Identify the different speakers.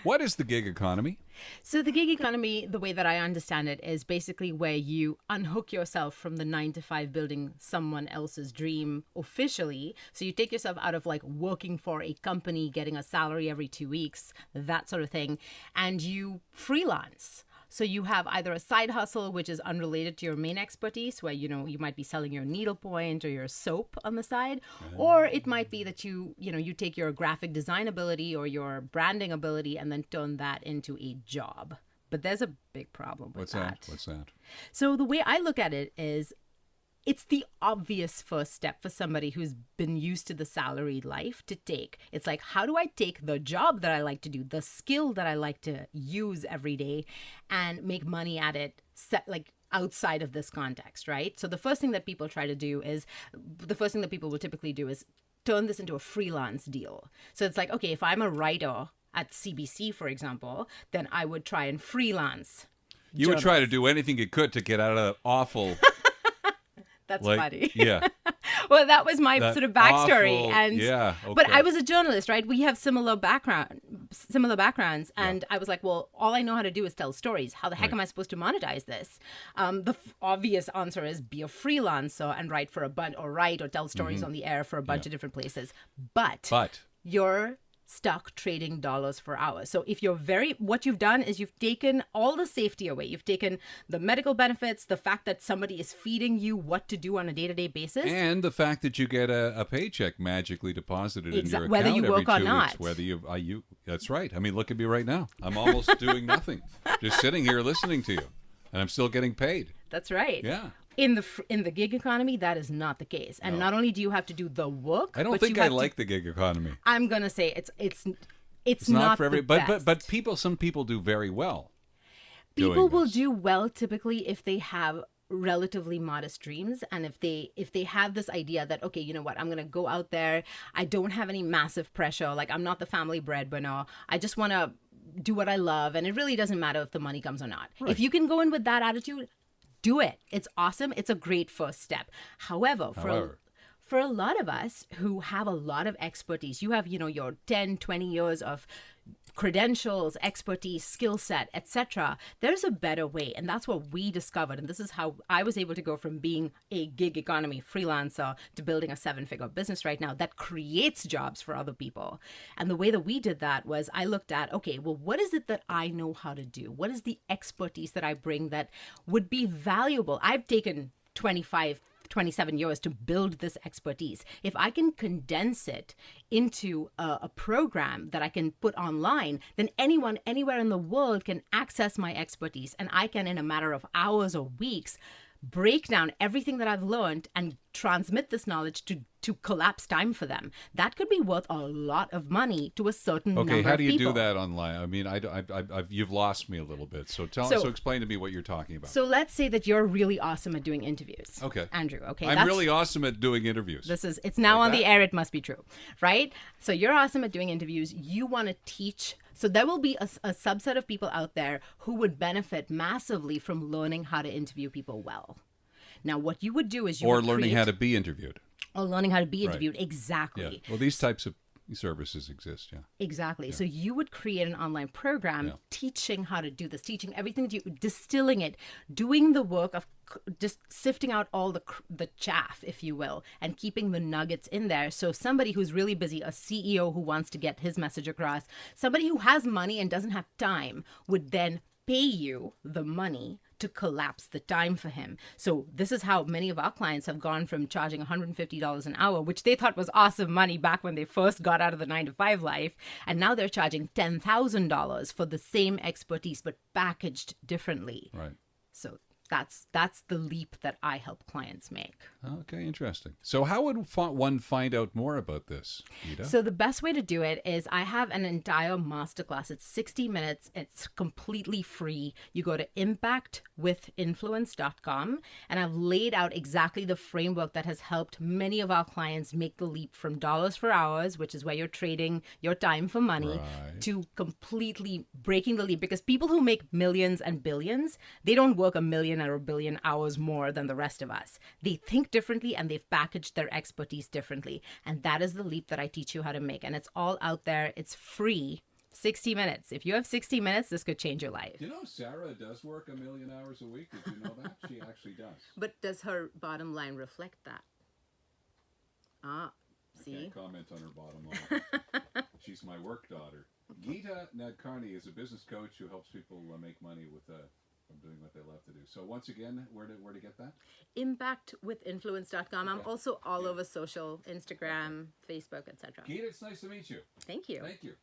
Speaker 1: What is the gig economy?
Speaker 2: So the gig economy, the way that I understand it, is basically where you unhook yourself from the 9 to 5 building someone else's dream officially. So you take yourself out of like working for a company, getting a salary every 2 weeks, that sort of thing, and you freelance. So you have either a side hustle, which is unrelated to your main expertise, where, you might be selling your needlepoint or your soap on the side, or it might be that you take your graphic design ability or your branding ability and then turn that into a job. But there's a big problem with that.
Speaker 1: What's that?
Speaker 2: So the way I look at it is it's the obvious first step for somebody who's been used to the salaried life to take. It's like, how do I take the job that I like to do, the skill that I like to use every day, and make money at it, like outside of this context, right? So the first thing that people will typically do is turn this into a freelance deal. So it's like, okay, if I'm a writer at CBC, for example, then I would try and freelance.
Speaker 1: You would try to do anything you could to get out of that awful...
Speaker 2: That's funny.
Speaker 1: Yeah.
Speaker 2: Well, that was my sort of backstory.
Speaker 1: Okay.
Speaker 2: But I was a journalist, right? We have similar backgrounds. And I was like, well, all I know how to do is tell stories. How the heck am I supposed to monetize this? The obvious answer is be a freelancer and write for a bunch, or tell stories on the air for a bunch of different places. But you're stuck trading dollars for hours. So if what you've done is you've taken all the safety away. You've taken the medical benefits, the fact that somebody is feeding you what to do on a day-to-day basis.
Speaker 1: And the fact that you get a paycheck magically deposited in your account
Speaker 2: whether you work
Speaker 1: every 2
Speaker 2: or not.
Speaker 1: weeks. Whether you that's right. I mean, look at me right now. I'm almost doing nothing. Just sitting here listening to you. And I'm still getting paid.
Speaker 2: That's right.
Speaker 1: Yeah.
Speaker 2: In the gig economy, that is not the case. And not only do you have to do the work,
Speaker 1: I don't think I like the gig economy.
Speaker 2: I'm gonna say it's
Speaker 1: not
Speaker 2: not
Speaker 1: for everybody. But some people do very well.
Speaker 2: People will do well typically if they have relatively modest dreams, and if they have this idea that, okay, you know what, I'm gonna go out there. I don't have any massive pressure. Like, I'm not the family breadwinner. I just want to do what I love, and it really doesn't matter if the money comes or not.
Speaker 1: Right.
Speaker 2: If you can go in with that attitude, do it. It's awesome. It's a great first step. However, for a lot of us who have a lot of expertise, you have, your 10, 20 years of credentials, expertise, skill set, etc. There's a better way. And that's what we discovered. And this is how I was able to go from being a gig economy freelancer to building a 7-figure business right now that creates jobs for other people. And the way that we did that was I looked at, okay, well, what is it that I know how to do? What is the expertise that I bring that would be valuable? I've taken 27 years to build this expertise. If I can condense it into a program that I can put online, then anyone anywhere in the world can access my expertise, and I can, in a matter of hours or weeks, break down everything that I've learned and transmit this knowledge to collapse time for them. That could be worth a lot of money to a certain number of people.
Speaker 1: Okay, how do you do that online? I mean, you've lost me a little bit. So explain to me what you're talking about.
Speaker 2: So let's say that you're really awesome at doing interviews.
Speaker 1: Okay.
Speaker 2: Andrew, okay.
Speaker 1: I'm really awesome at doing interviews.
Speaker 2: It's now on the air, it must be true, right? So you're awesome at doing interviews. You want to teach. So there will be a subset of people out there who would benefit massively from learning how to interview people well. Now, what you would do is
Speaker 1: learning how to be interviewed.
Speaker 2: Or learning how to be interviewed,
Speaker 1: Right.
Speaker 2: exactly.
Speaker 1: Yeah. Well, these types of services exist, yeah.
Speaker 2: Exactly. Yeah. So you would create an online program teaching how to do this, teaching everything that distilling it, doing the work of just sifting out all the chaff, if you will, and keeping the nuggets in there. So somebody who's really busy, a CEO who wants to get his message across, somebody who has money and doesn't have time would then pay you the money to collapse the time for him. So this is how many of our clients have gone from charging $150 an hour, which they thought was awesome money back when they first got out of the 9-to-5 life. And now they're charging $10,000 for the same expertise, but packaged differently.
Speaker 1: Right.
Speaker 2: So that's the leap that I help clients make.
Speaker 1: Okay, interesting. So how would one find out more about this, Geeta?
Speaker 2: So the best way to do it is I have an entire masterclass. It's 60 minutes. It's completely free. You go to impactwithinfluence.com, and I've laid out exactly the framework that has helped many of our clients make the leap from dollars for hours, which is where you're trading your time for money, to completely breaking the leap. Because people who make millions and billions, they don't work a million or a billion hours more than the rest of us. They think differently, and they've packaged their expertise differently. And that is the leap that I teach you how to make. And it's all out there. It's free. 60 minutes. If you have 60 minutes, this could change your life.
Speaker 1: You know, Sarah does work 1,000,000 hours a week. Did you know that? She actually does.
Speaker 2: But does her bottom line reflect that? Ah,
Speaker 1: I
Speaker 2: see?
Speaker 1: can't comment on her bottom line. She's my work daughter. Geeta Nadkarni is a business coach who helps people make money with from doing what they love to do. So once again, where to get that?
Speaker 2: Impactwithinfluence.com. I'm
Speaker 1: Okay.
Speaker 2: also all over social, Instagram, Facebook, etc.
Speaker 1: Geeta, it's nice to meet you.
Speaker 2: Thank you.
Speaker 1: Thank you.